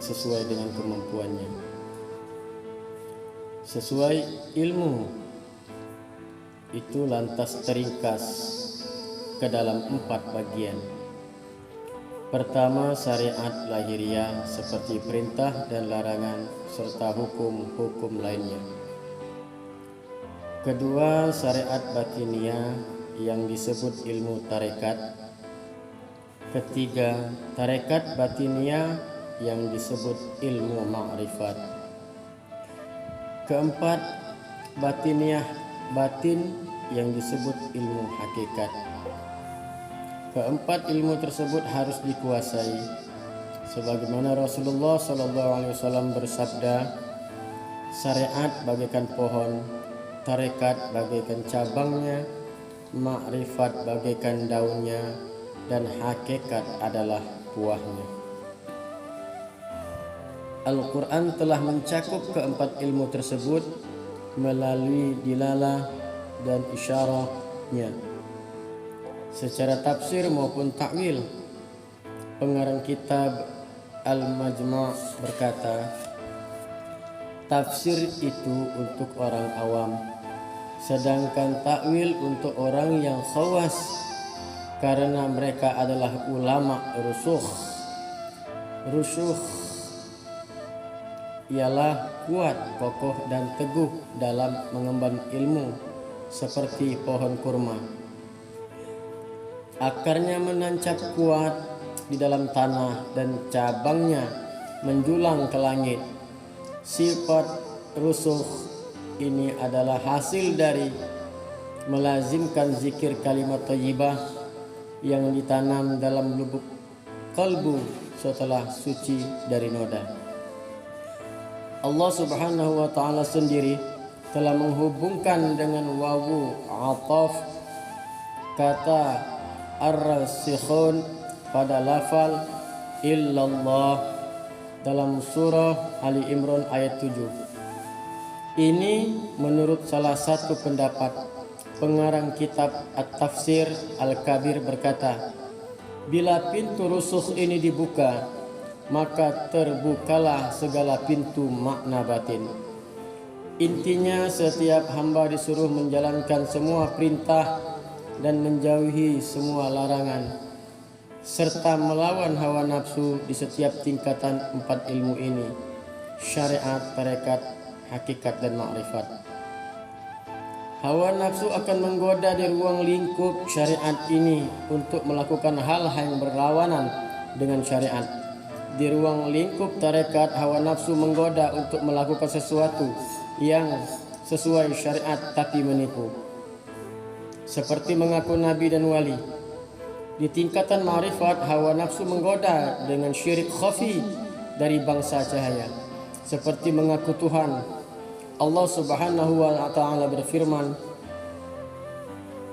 sesuai dengan kemampuannya. Sesuai ilmu itu lantas teringkas ke dalam 4 bagian. Pertama, syariat lahiriah seperti perintah dan larangan serta hukum-hukum lainnya. Kedua, syariat batiniah yang disebut ilmu tarekat. Ketiga, tarekat batiniah yang disebut ilmu ma'rifat. Keempat, batiniah batin yang disebut ilmu hakikat. Keempat ilmu tersebut harus dikuasai sebagaimana Rasulullah SAW bersabda, syariat bagaikan pohon, tarekat bagaikan cabangnya, ma'rifat bagaikan daunnya, dan hakikat adalah buahnya. Al-Quran telah mencakup keempat ilmu tersebut melalui dilalah dan isyarahnya secara tafsir maupun takwil. Pengarang kitab Al-Majmu' berkata, tafsir itu untuk orang awam, sedangkan takwil untuk orang yang khawas, karena mereka adalah ulama rusukh. Rusukh ialah kuat, kokoh dan teguh dalam mengemban ilmu seperti pohon kurma. Akarnya menancap kuat di dalam tanah dan cabangnya menjulang ke langit. Sifat rusukh ini adalah hasil dari melazimkan zikir kalimat thayyibah yang ditanam dalam lubuk kalbu setelah suci dari noda. Allah Subhanahu wa ta'ala sendiri telah menghubungkan dengan wawu ataf kata ar-rasikhun pada lafal illallah dalam surah Ali Imran ayat 7. Ini menurut salah satu pendapat pengarang kitab At-Tafsir Al-Kabir berkata, bila pintu rusukh ini dibuka, maka terbukalah segala pintu makna batin. Intinya setiap hamba disuruh menjalankan semua perintah dan menjauhi semua larangan, serta melawan hawa nafsu di setiap tingkatan 4 ilmu ini: syariat, tarekat, hakikat, dan ma'rifat. Hawa nafsu akan menggoda di ruang lingkup syariat ini untuk melakukan hal-hal yang berlawanan dengan syariat. Di ruang lingkup tarekat, hawa nafsu menggoda untuk melakukan sesuatu yang sesuai syariat tapi menipu, seperti mengaku nabi dan wali. Di tingkatan ma'rifat, hawa nafsu menggoda dengan syirik khafi dari bangsa cahaya, seperti mengaku Tuhan. Allah Subhanahu wa ta'ala berfirman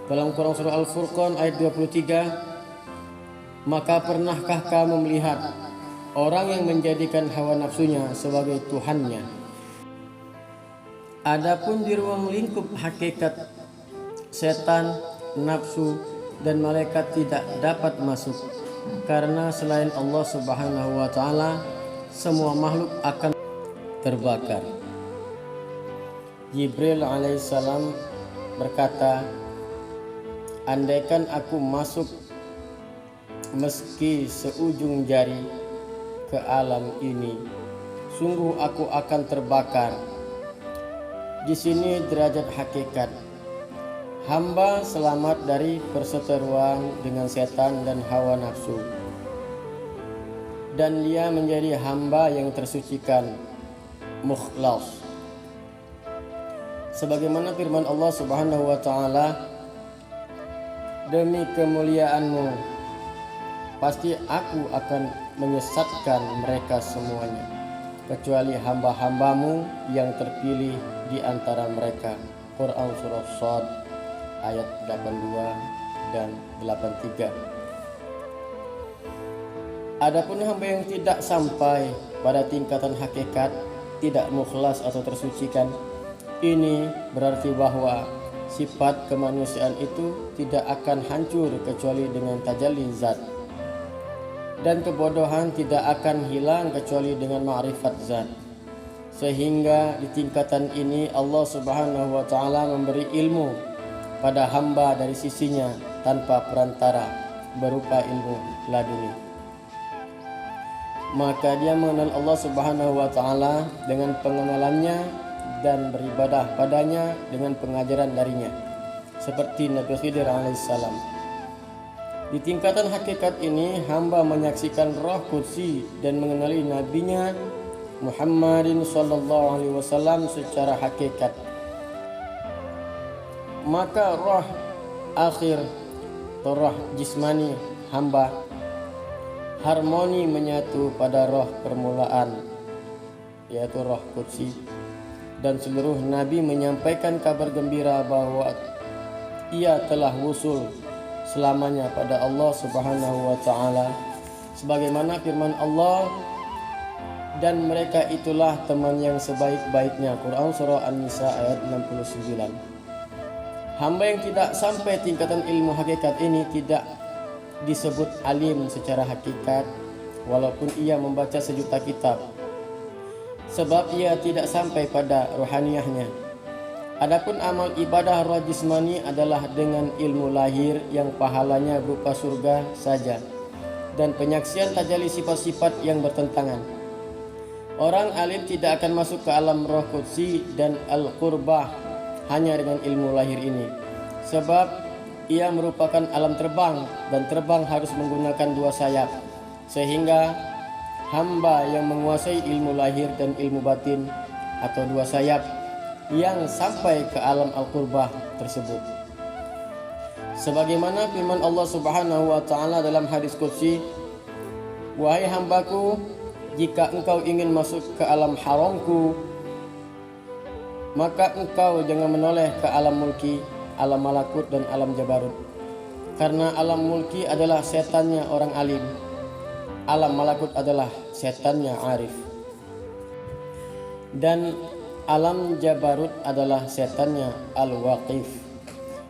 dalam Quran surah Al-Furqan ayat 23, maka pernahkah kamu melihat orang yang menjadikan hawa nafsunya sebagai Tuhannya? Adapun di ruang lingkup hakikat, setan, nafsu, dan malaikat tidak dapat masuk, karena selain Allah Subhanahu wa ta'ala semua makhluk akan terbakar. Jibril alaihissalam berkata, andaikan aku masuk meski seujung jari ke alam ini, sungguh aku akan terbakar. Di sini derajat hakikat. Hamba selamat dari perseteruan dengan setan dan hawa nafsu, dan dia menjadi hamba yang tersucikan, mukhlas. Sebagaimana firman Allah Subhanahu wa ta'ala, demi kemuliaanmu pasti aku akan menyesatkan mereka semuanya, kecuali hamba-hambamu yang terpilih di antara mereka. Quran surah Shad ayat 82 dan 83. Adapun hamba yang tidak sampai pada tingkatan hakikat, tidak mukhlas atau tersucikan, ini berarti bahwa sifat kemanusiaan itu tidak akan hancur kecuali dengan tajalli zat. dan kebodohan tidak akan hilang kecuali dengan ma'rifat zat. Sehingga di tingkatan ini Allah Subhanahu wa taala memberi ilmu pada hamba dari sisinya tanpa perantara berupa ilmu laduni. Maka dia mengenal Allah Subhanahu wa taala dengan pengenalannya dan beribadah padanya dengan pengajaran darinya, seperti Nabi Khidir alaihissalam. Di tingkatan hakikat ini hamba menyaksikan roh kursi dan mengenali nabinya Muhammadin sallallahu alaihi wasallam secara hakikat. Maka roh akhir atau roh jismani hamba harmoni menyatu pada roh permulaan, yaitu roh kursi, dan seluruh nabi menyampaikan kabar gembira bahwa ia telah wusul selamanya pada Allah Subhanahu wa taala, sebagaimana firman Allah, dan mereka itulah teman yang sebaik-baiknya. Quran surah An-Nisa ayat 69. Hamba yang tidak sampai tingkatan ilmu hakikat ini tidak disebut alim secara hakikat, walaupun ia membaca sejuta kitab, sebab ia tidak sampai pada rohaniyahnya. Adapun amal ibadah roh jismani adalah dengan ilmu lahir yang pahalanya berupa surga saja, dan penyaksian tajalli sifat-sifat yang bertentangan. Orang alim tidak akan masuk ke alam roh qudsi dan al-qurbah hanya dengan ilmu lahir ini, sebab ia merupakan alam terbang, dan terbang harus menggunakan dua sayap, sehingga hamba yang menguasai ilmu lahir dan ilmu batin atau dua sayap yang sampai ke alam al-qurbah tersebut. Sebagaimana firman Allah Subhanahu wa taala dalam hadis qudsi, "Wahai hambaku, jika engkau ingin masuk ke alam haramku, maka engkau jangan menoleh ke alam mulki, alam malakut, dan alam jabarut. Karena alam mulki adalah setannya orang alim, alam malakut adalah setannya arif, dan alam jabarut adalah setannya al-waqif.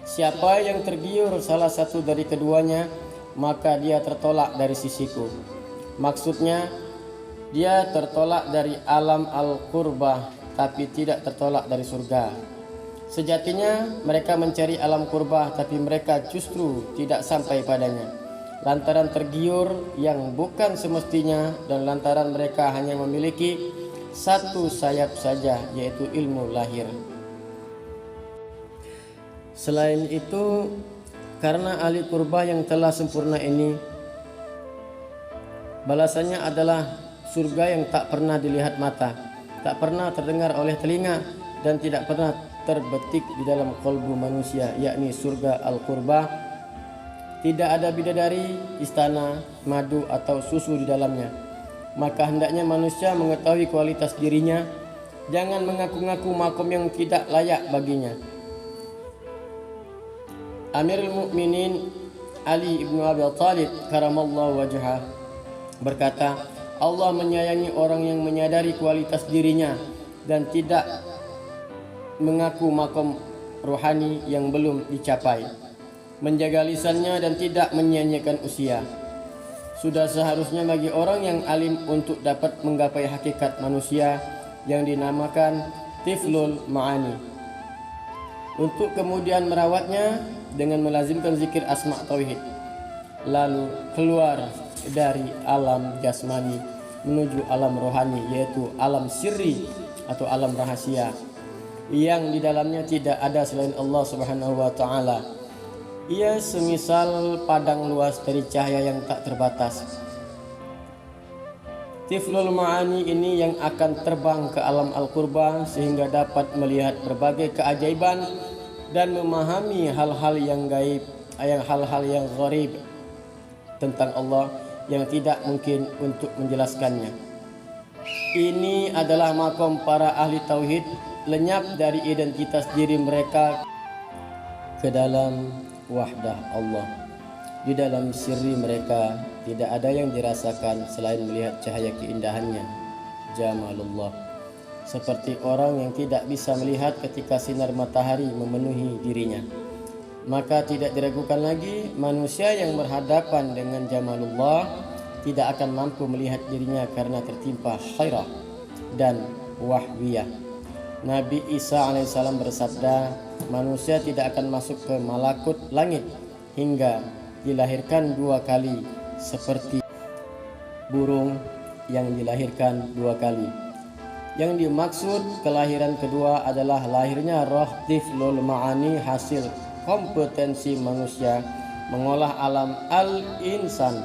Siapa yang tergiur salah satu dari keduanya, maka dia tertolak dari sisiku." Maksudnya, dia tertolak dari alam al-qurbah, tapi tidak tertolak dari surga. Sejatinya mereka mencari alam qurbah, tapi mereka justru tidak sampai padanya, lantaran tergiur yang bukan semestinya, dan lantaran mereka hanya memiliki satu sayap saja, yaitu ilmu lahir. Selain itu, karena ahli qurbah yang telah sempurna ini, balasannya adalah surga yang tak pernah dilihat mata, tak pernah terdengar oleh telinga, dan tidak pernah terbetik di dalam kalbu manusia, yakni surga al-qurbah. Tidak ada bidadari, istana, madu atau susu di dalamnya. Maka hendaknya manusia mengetahui kualitas dirinya, jangan mengaku-ngaku makom yang tidak layak baginya. Amirul Mukminin Ali ibn Abi Thalib karamallahu wajhah berkata, Allah menyayangi orang yang menyadari kualitas dirinya dan tidak mengaku makom rohani yang belum dicapai, menjaga lisannya dan tidak menyia-nyiakan usia. Sudah seharusnya bagi orang yang alim untuk dapat menggapai hakikat manusia yang dinamakan tiflul ma'ani, untuk kemudian merawatnya dengan melazimkan zikir asma tauhid, lalu keluar dari alam jasmani menuju alam rohani, yaitu alam sirri atau alam rahasia yang di dalamnya tidak ada selain Allah Subhanahu wa taala. Ia semisal padang luas dari cahaya yang tak terbatas. Tiflul ma'ani ini yang akan terbang ke alam al-qurbah sehingga dapat melihat berbagai keajaiban dan memahami hal-hal yang gaib, hal-hal yang gharib tentang Allah yang tidak mungkin untuk menjelaskannya. Ini adalah makom para ahli tauhid, lenyap dari identitas diri mereka ke dalam wahdah Allah. Di dalam sirri mereka tidak ada yang dirasakan selain melihat cahaya keindahannya, jamalullah. Seperti orang yang tidak bisa melihat ketika sinar matahari memenuhi dirinya. Maka tidak diragukan lagi, manusia yang berhadapan dengan jamalullah tidak akan mampu melihat dirinya karena tertimpa khairah dan wahwiyah. Nabi Isa alaihissalam bersabda, manusia tidak akan masuk ke malakut langit hingga dilahirkan 2 kali, seperti burung yang dilahirkan 2 kali. Yang dimaksud kelahiran kedua adalah lahirnya roh tiflul ma'ani, hasil kompetensi manusia mengolah alam al-insan,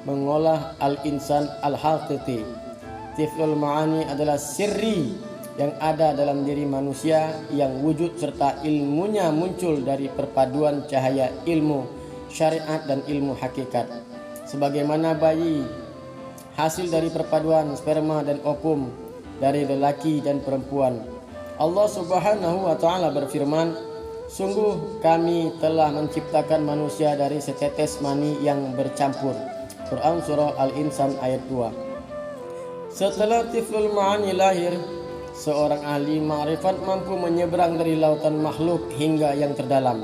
mengolah al-insan al-haqiqi. Tiflul ma'ani adalah sirri yang ada dalam diri manusia yang wujud serta ilmunya muncul dari perpaduan cahaya ilmu syariat dan ilmu hakikat. Sebagaimana bayi hasil dari perpaduan sperma dan ovum dari lelaki dan perempuan. Allah Subhanahu wa taala berfirman, sungguh kami telah menciptakan manusia dari setetes mani yang bercampur. Quran surah Al-Insan ayat 2. Setelah tiflul ma'ani lahir, seorang ahli ma'rifat mampu menyeberang dari lautan makhluk hingga yang terdalam.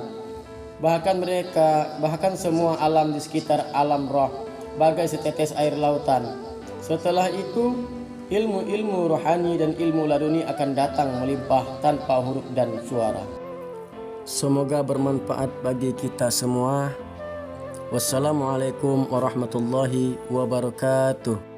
Bahkan semua alam di sekitar alam roh bagai setetes air lautan. Setelah itu, ilmu-ilmu rohani dan ilmu laduni akan datang melimpah tanpa huruf dan suara. Semoga bermanfaat bagi kita semua. Wassalamualaikum warahmatullahi wabarakatuh.